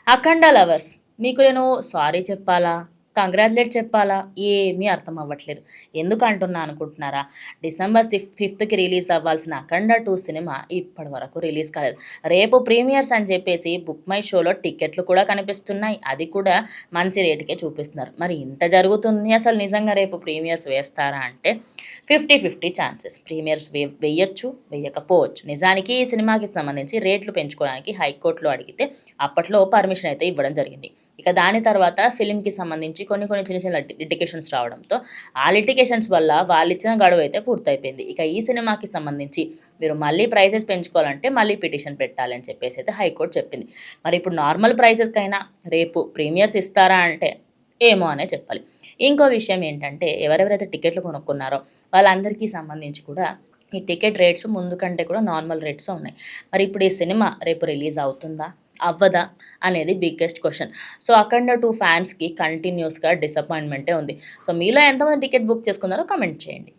అఖండ lovers మీకు నేను sorry చెప్పాలా? కంగ్రాచ్యులేట్ చెప్పాలా? ఏమీ అర్థం అవ్వట్లేదు. ఎందుకు అంటున్నా అనుకుంటున్నారా? డిసెంబర్ 5థ్‌కి రిలీజ్ అవ్వాల్సిన 'అఖండ 2' సినిమా ఇప్పటి వరకు రిలీజ్ కాలేదు. రేపు ప్రీమియర్స్ అని చెప్పేసి బుక్ మై షోలో టికెట్లు కూడా కనిపిస్తున్నాయి. అది కూడా మంచి రేటుకే చూపిస్తున్నారు. మరి ఇంత జరుగుతుంది, అసలు నిజంగా రేపు ప్రీమియర్స్ వేస్తారా అంటే 50-50 ఛాన్సెస్. ప్రీమియర్స్ వెయ్యొచ్చు, వెయ్యకపోవచ్చు. నిజానికి ఈ సినిమాకి సంబంధించి రేట్లు పెంచుకోవడానికి హైకోర్టులో అడిగితే అప్పట్లో పర్మిషన్ అయితే ఇవ్వడం జరిగింది. ఇక దాని తర్వాత ఫిలింకి సంబంధించి కొన్ని కొన్ని చిన్న చిన్న లిటిగేషన్స్ రావడంతో ఆ లిటిగేషన్స్ వల్ల వాళ్ళు ఇచ్చిన గడువు అయితే పూర్తయిపోయింది. ఇక ఈ సినిమాకి సంబంధించి మీరు మళ్ళీ ప్రైసెస్ పెంచుకోవాలంటే మళ్ళీ పిటిషన్ పెట్టాలి అని చెప్పేసి అయితే హైకోర్టు చెప్పింది. మరి ఇప్పుడు నార్మల్ ప్రైసెస్కైనా రేపు ప్రీమియర్స్ ఇస్తారా అంటే ఏమో అనే చెప్పాలి. ఇంకో విషయం ఏంటంటే ఎవరెవరైతే టికెట్లు కొనుక్కున్నారో వాళ్ళందరికీ సంబంధించి కూడా ఈ టికెట్ రేట్స్ ముందు కంటే కూడా నార్మల్ రేట్స్ ఉన్నాయి. మరి ఇప్పుడు ఈ సినిమా రేపు రిలీజ్ అవుతుందా, అవ్వదా అనేది బిగ్గెస్ట్ క్వశ్చన్. సో 'అఖండ 2' ఫ్యాన్స్కి కంటిన్యూస్గా డిసప్పాయింట్మెంటే ఉంది. సో మీలో ఎంతమంది టికెట్ బుక్ చేసుకున్నారో కమెంట్ చేయండి.